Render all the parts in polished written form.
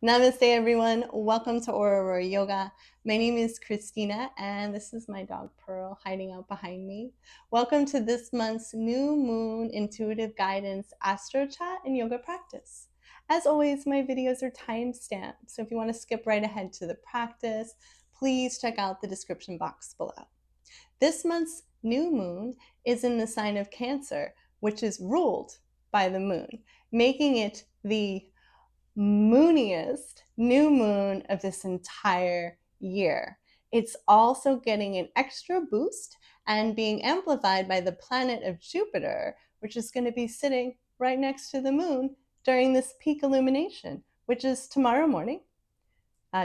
Namaste, everyone. Welcome to Aurora Yoga. My name is Christina, and this is my dog Pearl hiding out behind me. Welcome to this month's New Moon Intuitive Guidance Astro Chat and Yoga Practice. As always, my videos are time-stamped, so if you want to skip right ahead to the practice, please check out the description box below. This month's new moon is in the sign of Cancer, which is ruled by the moon, making it the mooniest new moon of this entire year. It's also getting an extra boost and being amplified by the planet of Jupiter, which is going to be sitting right next to the moon during this peak illumination, which is tomorrow morning,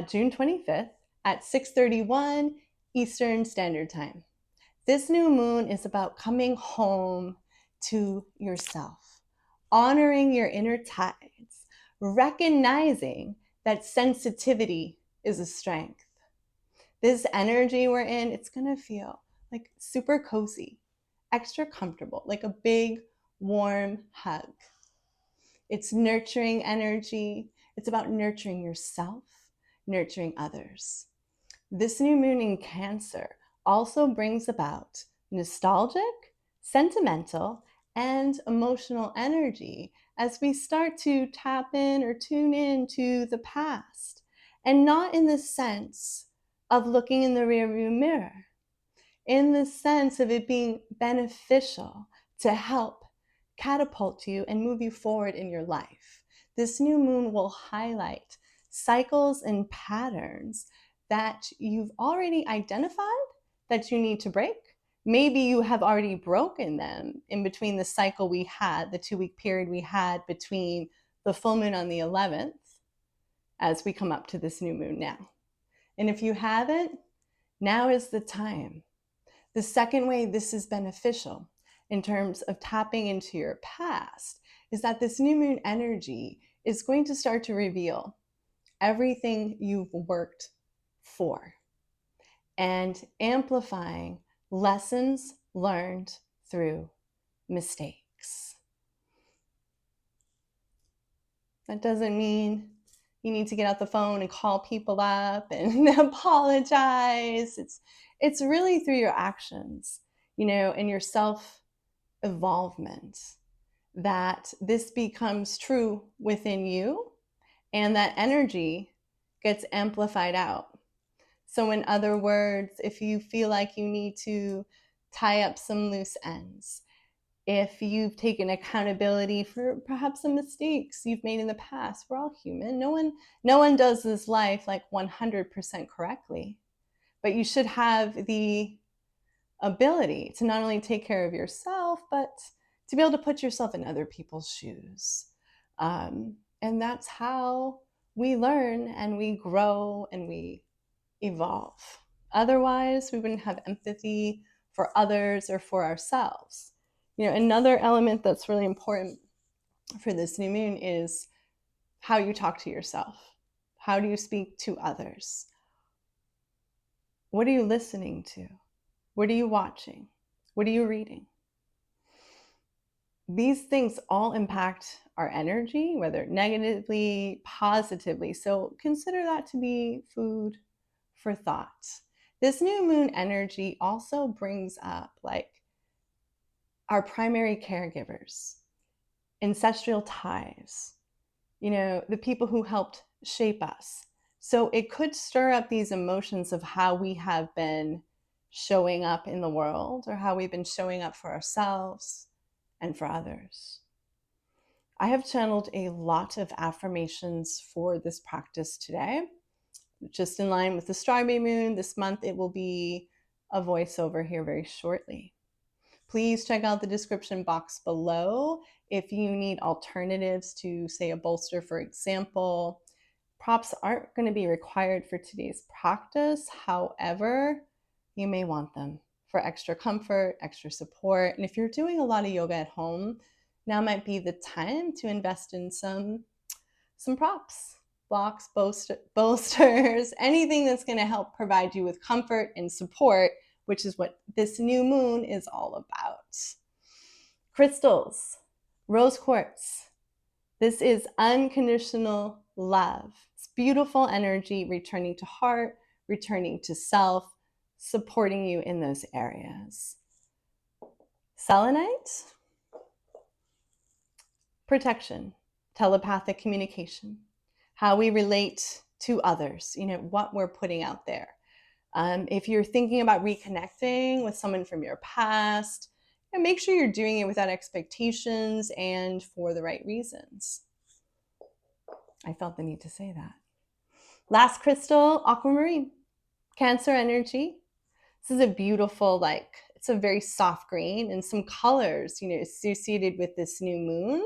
June 25th at 6:31 Eastern Standard Time. This new moon is about coming home to yourself, honoring your inner tides, recognizing that sensitivity is a strength. This energy we're in, it's going to feel like super cozy, extra comfortable, like a big, warm hug. It's nurturing energy. It's about nurturing yourself, nurturing others. This new moon in Cancer also brings about nostalgic, sentimental, and emotional energy as we start to tap in or tune in to the past, and not in the sense of looking in the rearview mirror, in the sense of it being beneficial to help catapult you and move you forward in your life. This new moon will highlight cycles and patterns that you've already identified that you need to break. Maybe you have already broken them in between the cycle we had, the 2-week period we had between the full moon on the 11th as we come up to this new moon now. And if you haven't, now is the time. The second way this is beneficial in terms of tapping into your past is that this new moon energy is going to start to reveal everything you've worked for and amplifying lessons learned through mistakes. That doesn't mean you need to get out the phone and call people up and apologize. It's really through your actions, and your self-evolvement that this becomes true within you, and that energy gets amplified out. So in other words, if you feel like you need to tie up some loose ends, if you've taken accountability for perhaps some mistakes you've made in the past, we're all human. No one does this life like 100% correctly, but you should have the ability to not only take care of yourself, but to be able to put yourself in other people's shoes. And that's how we learn and we grow and we evolve. Otherwise, we wouldn't have empathy for others or for ourselves. Another element that's really important for this new moon is how you talk to yourself. How do you speak to others? What are you listening to? What are you watching? What are you reading? These things all impact our energy, whether negatively, positively. So consider that to be food for thought. This new moon energy also brings up our primary caregivers, ancestral ties, the people who helped shape us. So it could stir up these emotions of how we have been showing up in the world or how we've been showing up for ourselves and for others. I have channeled a lot of affirmations for this practice today, just in line with the strawberry moon. This month it will be a voiceover here very shortly. Please check out the description box below if you need alternatives to, say, a bolster, for example. Props aren't going to be required for today's practice. However, you may want them for extra comfort, extra support. And if you're doing a lot of yoga at home, now might be the time to invest in some props, blocks, bolsters, anything that's going to help provide you with comfort and support, which is what this new moon is all about. Crystals, rose quartz. This is unconditional love. It's beautiful energy returning to heart, returning to self, supporting you in those areas. Selenite, protection, telepathic communication, how we relate to others, what we're putting out there. If you're thinking about reconnecting with someone from your past, make sure you're doing it without expectations and for the right reasons. I felt the need to say that. Last crystal, aquamarine, Cancer energy. This is a beautiful, it's a very soft green and some colors, associated with this new moon.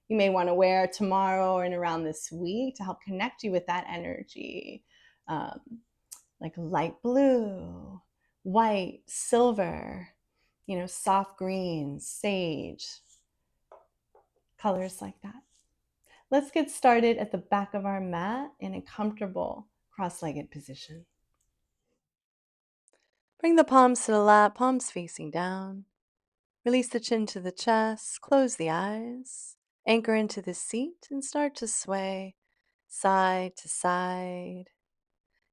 You may want to wear tomorrow and around this week to help connect you with that energy. Like light blue, white, silver, soft greens, sage, colors like that. Let's get started at the back of our mat in a comfortable cross-legged position. Bring the palms to the lap, palms facing down. Release the chin to the chest, close the eyes, anchor into the seat, and start to sway side to side,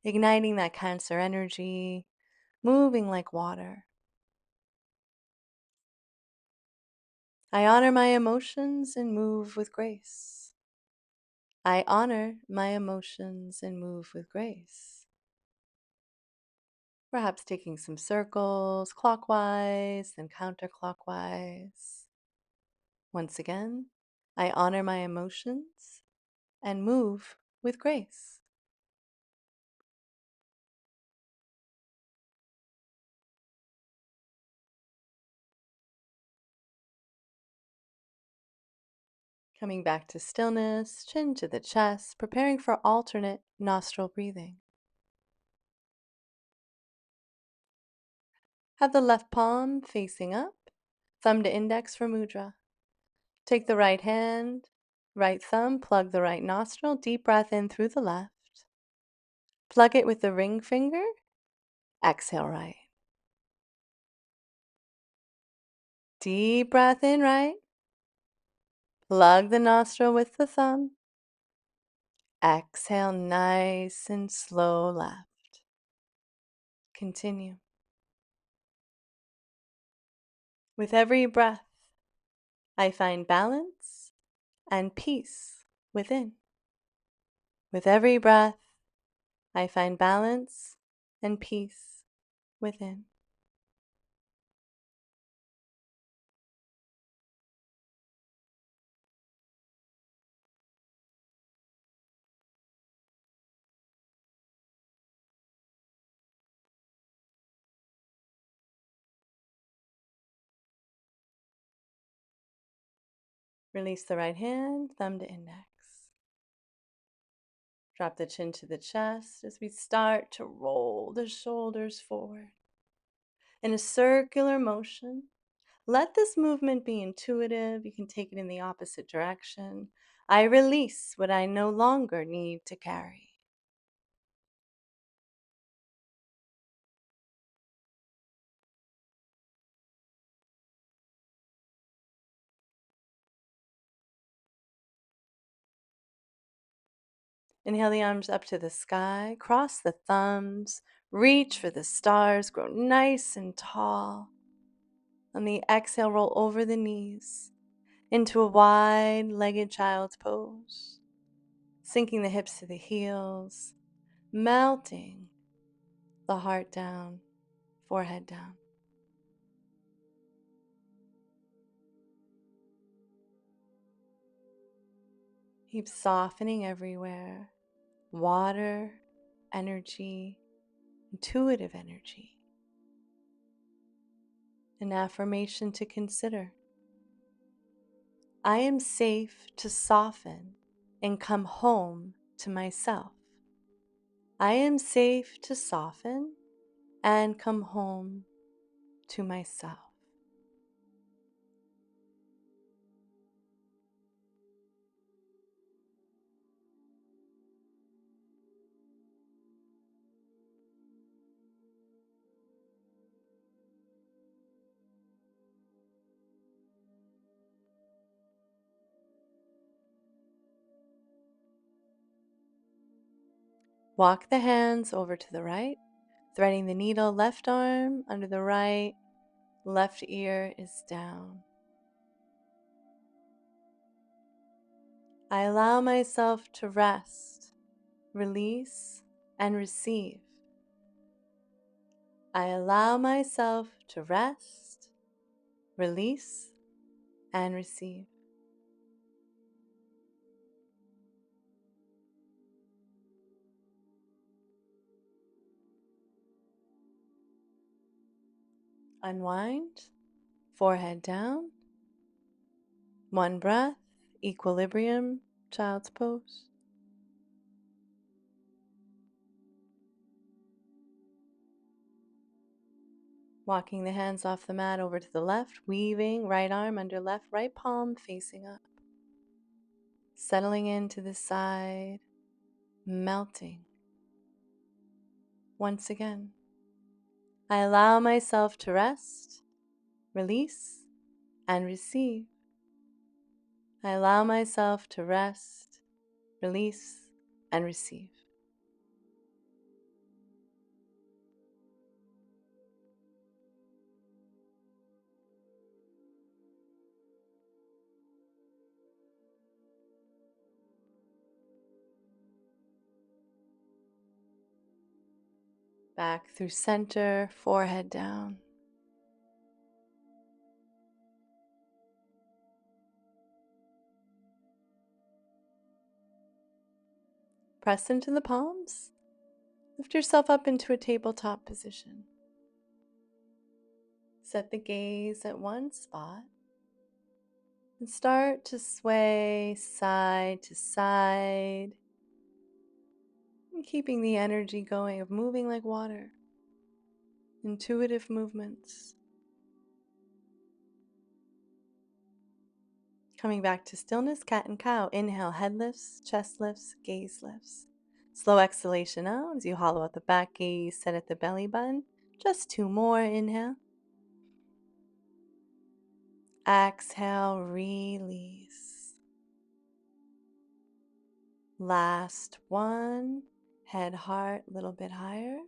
igniting that Cancer energy, moving like water. I honor my emotions and move with grace. I honor my emotions and move with grace. Perhaps taking some circles, clockwise and counterclockwise. Once again, I honor my emotions and move with grace. Coming back to stillness, chin to the chest, preparing for alternate nostril breathing. Have the left palm facing up, thumb to index for mudra. Take the right hand, right thumb, plug the right nostril, deep breath in through the left. Plug it with the ring finger, exhale right. Deep breath in right. Plug the nostril with the thumb. Exhale nice and slow left. Continue. With every breath, I find balance and peace within. With every breath, I find balance and peace within. Release the right hand, thumb to index. Drop the chin to the chest as we start to roll the shoulders forward. In a circular motion, let this movement be intuitive. You can take it in the opposite direction. I release what I no longer need to carry. Inhale the arms up to the sky, cross the thumbs, reach for the stars, grow nice and tall. On the exhale, roll over the knees into a wide-legged child's pose, sinking the hips to the heels, melting the heart down, forehead down. Keep softening everywhere. Water, energy, intuitive energy. An affirmation to consider. I am safe to soften and come home to myself. I am safe to soften and come home to myself. Walk the hands over to the right, threading the needle, left arm under the right, left ear is down. I allow myself to rest, release, and receive. I allow myself to rest, release, and receive. Unwind, forehead down. One breath, equilibrium, child's pose. Walking the hands off the mat over to the left, weaving right arm under left, right palm facing up. Settling into the side, melting. Once again, I allow myself to rest, release, and receive. I allow myself to rest, release, and receive. Back through center, forehead down. Press into the palms. Lift yourself up into a tabletop position. Set the gaze at one spot and start to sway side to side, and keeping the energy going of moving like water. Intuitive movements. Coming back to stillness, cat and cow. Inhale, head lifts, chest lifts, gaze lifts. Slow exhalation out as you hollow out the back, gaze set at the belly button. Just 2 more. Inhale. Exhale, release. Last one. Head, heart, a little bit higher.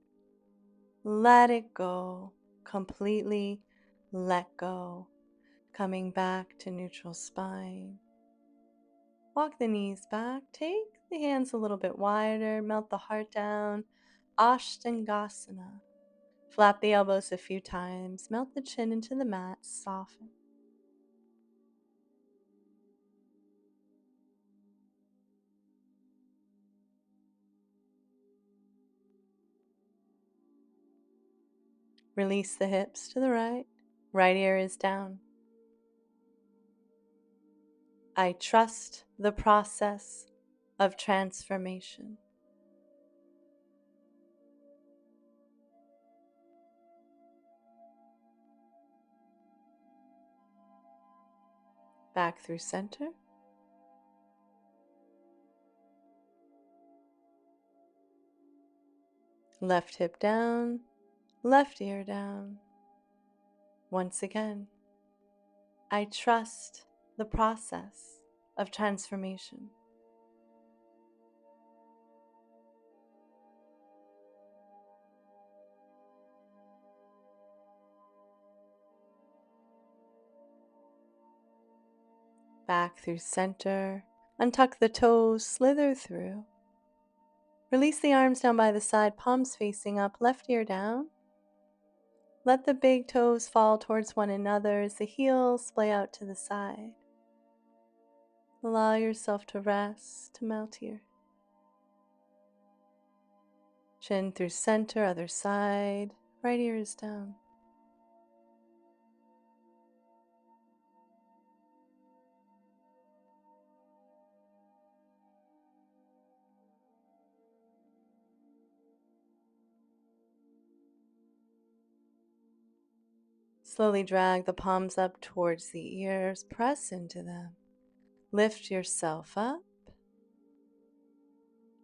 Let it go. Completely let go. Coming back to neutral spine. Walk the knees back. Take the hands a little bit wider. Melt the heart down. Ashtangasana. Flap the elbows a few times. Melt the chin into the mat. Soften. Release the hips to the right. Right ear is down. I trust the process of transformation. Back through center. Left hip down, left ear down. Once again, I trust the process of transformation. Back through center, untuck the toes, slither through. Release the arms down by the side, palms facing up, left ear down. Let the big toes fall towards one another as the heels splay out to the side. Allow yourself to rest, to melt here. Chin through center, other side, right ear is down. Slowly drag the palms up towards the ears, press into them. Lift yourself up.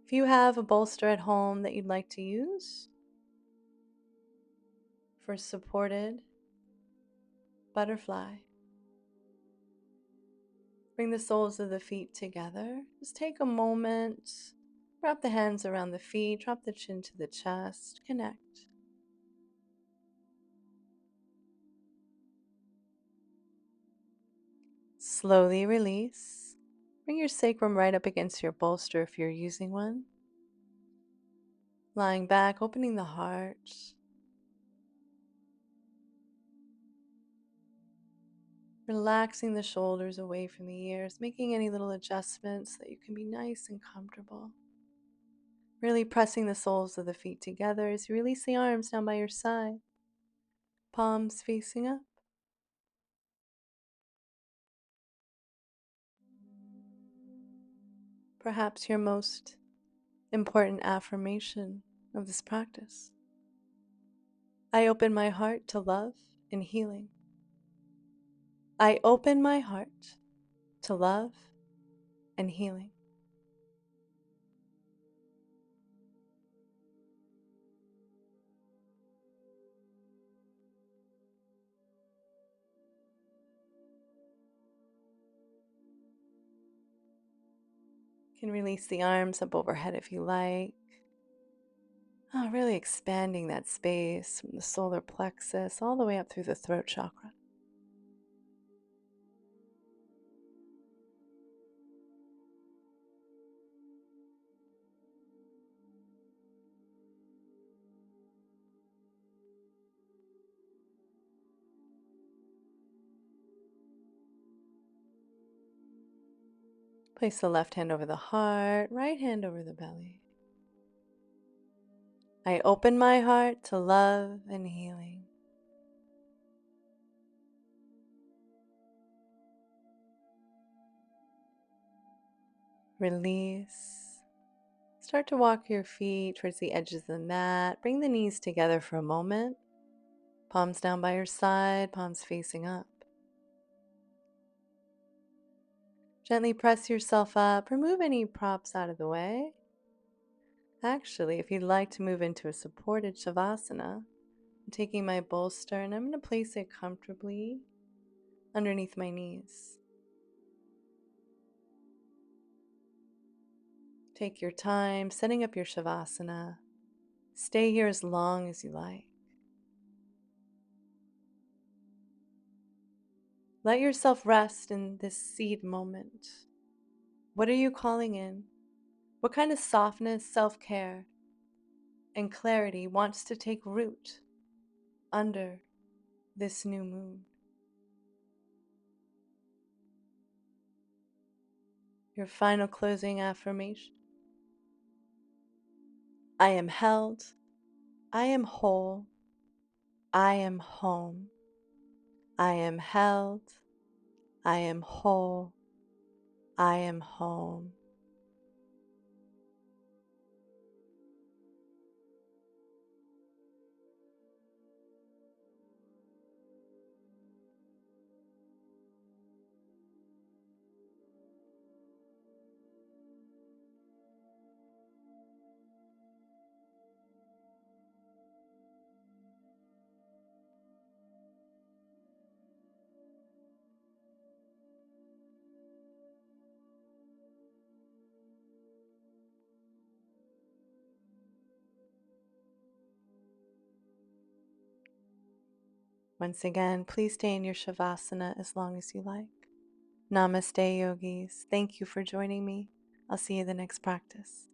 If you have a bolster at home that you'd like to use for supported butterfly, bring the soles of the feet together. Just take a moment Wrap the hands around the feet, drop the chin to the chest, connect. Slowly release. Bring your sacrum right up against your bolster if you're using one. Lying back, opening the heart. Relaxing the shoulders away from the ears, making any little adjustments so that you can be nice and comfortable. Really pressing the soles of the feet together as you release the arms down by your side. Palms facing up. Perhaps your most important affirmation of this practice. I open my heart to love and healing. I open my heart to love and healing. You can release the arms up overhead if you like. Oh, really expanding that space from the solar plexus all the way up through the throat chakra. Place the left hand over the heart, right hand over the belly. I open my heart to love and healing. Release. Start to walk your feet towards the edges of the mat. Bring the knees together for a moment. Palms down by your side, palms facing up. Gently press yourself up. Remove any props out of the way. Actually, if you'd like to move into a supported Shavasana, I'm taking my bolster and I'm going to place it comfortably underneath my knees. Take your time setting up your Shavasana. Stay here as long as you like. Let yourself rest in this seed moment. What are you calling in? What kind of softness, self-care, and clarity wants to take root under this new moon? Your final closing affirmation. I am held. I am whole. I am home. I am held. I am whole. I am home. Once again, please stay in your Shavasana as long as you like. Namaste, yogis. Thank you for joining me. I'll see you in the next practice.